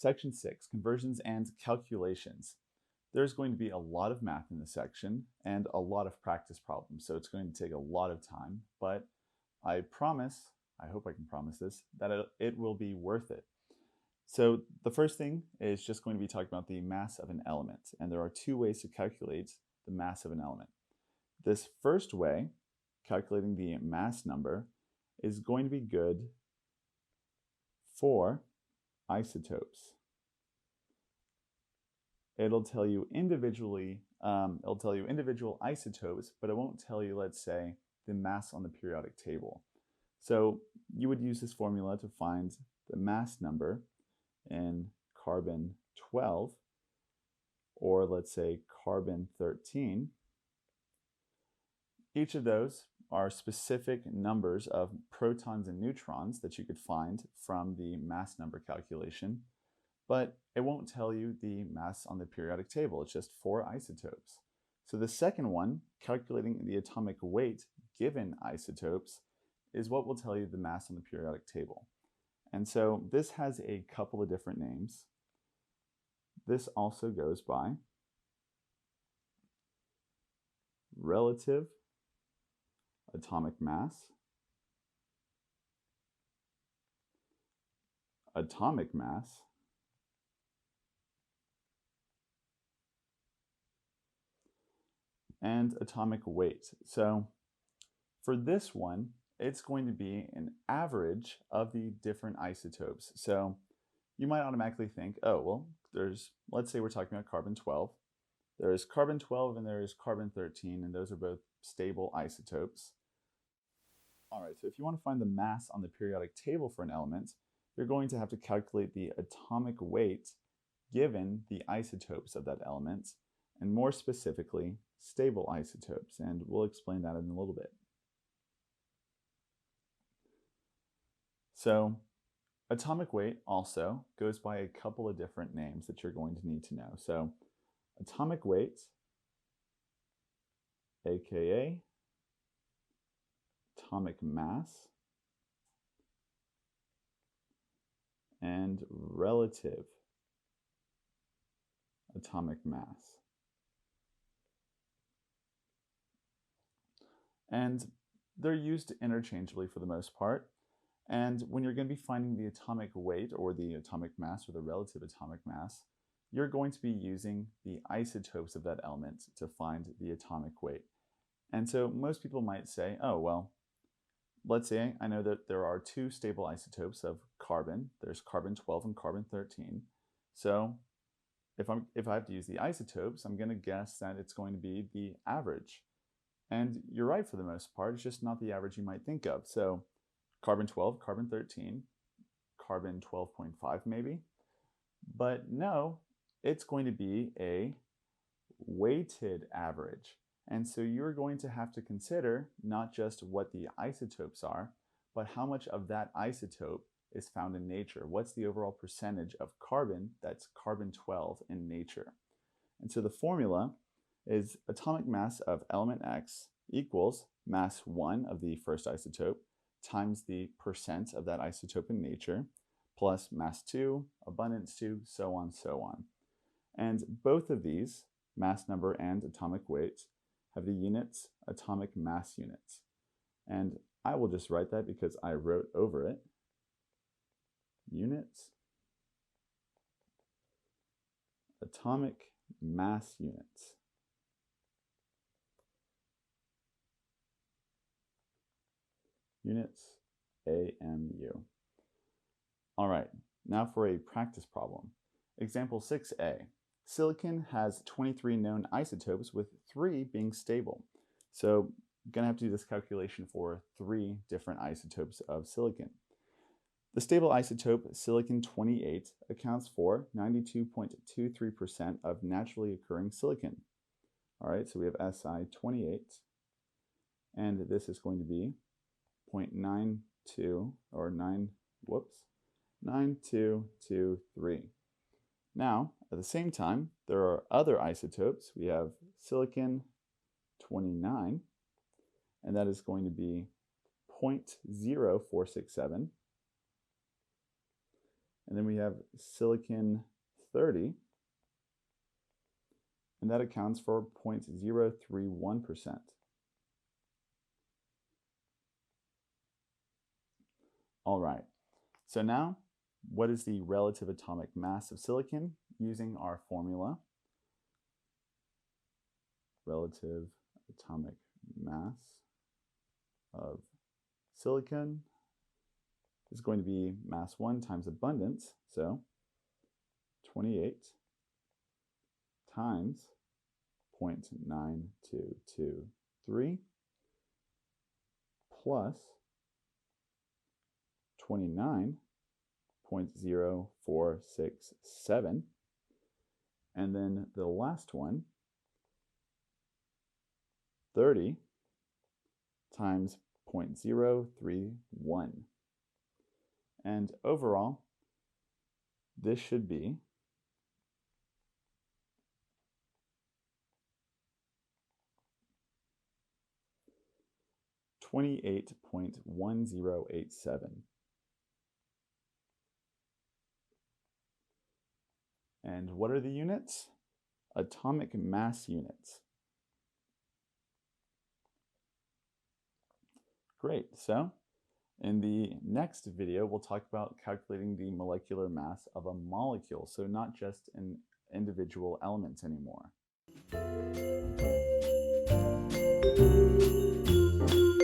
Section 6, Conversions and Calculations. There's going to be a lot of math in this section and a lot of practice problems, so it's going to take a lot of time, but I promise, I hope I can promise this, that it will be worth it. So the first thing is just going to be talking about the mass of an element, and there are two ways to calculate the mass of an element. This first way, calculating the mass number, is going to be good for isotopes. It'll tell you individual isotopes, but it won't tell you, let's say, the mass on the periodic table. So you would use this formula to find the mass number in carbon 12, or let's say carbon 13. Each of those are specific numbers of protons and neutrons that you could find from the mass number calculation, but it won't tell you the mass on the periodic table. It's just 4 isotopes. So the second one, calculating the atomic weight given isotopes, is what will tell you the mass on the periodic table. And so this has a couple of different names. This also goes by relative atomic mass, atomic mass, and atomic weight. So for this one, it's going to be an average of the different isotopes. So you might automatically think, oh, well, let's say we're talking about carbon 12. There is carbon 12 and there is carbon 13, and those are both stable isotopes. All right, so if you want to find the mass on the periodic table for an element, you're going to have to calculate the atomic weight given the isotopes of that element, and more specifically, stable isotopes, and we'll explain that in a little bit. So atomic weight also goes by a couple of different names that you're going to need to know. So atomic weight, aka atomic mass, and relative atomic mass. And they're used interchangeably for the most part. And when you're going to be finding the atomic weight or the atomic mass or the relative atomic mass, you're going to be using the isotopes of that element to find the atomic weight. And so most people might say, oh, well, let's say I know that there are 2 stable isotopes of carbon. There's carbon 12 and carbon 13. So if I have to use the isotopes, I'm going to guess that it's going to be the average. And you're right for the most part, it's just not the average you might think of. So carbon 12, carbon 13, carbon 12.5 maybe. But no, it's going to be a weighted average. And so you're going to have to consider not just what the isotopes are, but how much of that isotope is found in nature. What's the overall percentage of carbon that's carbon 12 in nature? And so the formula is atomic mass of element X equals mass 1 of the first isotope times the percent of that isotope in nature, plus mass 2, abundance 2, so on, so on. And both of these, mass number and atomic weight, have the units atomic mass units. And I will just write that because I wrote over it. Units, atomic mass units. Units, AMU. All right, now for a practice problem. Example 6a. Silicon has 23 known isotopes with 3 being stable. So I'm going to have to do this calculation for 3 different isotopes of silicon. The stable isotope silicon-28 accounts for 92.23% of naturally occurring silicon. All right, so we have Si-28, and this is going to be 0.92 or 9223. Now, at the same time, there are other isotopes. We have silicon-29, and that is going to be 0.0467. And then we have silicon 30, and that accounts for 0.031%. All right, so now what is the relative atomic mass of silicon using our formula? Relative atomic mass of silicon is going to be mass 1 times abundance, so 28 times 0.9223 plus 29.0467, and then the last one, 30 times 0.031. And overall, this should be 28.1087. And what are the units? Atomic mass units. Great, so in the next video, we'll talk about calculating the molecular mass of a molecule, so not just an individual element anymore.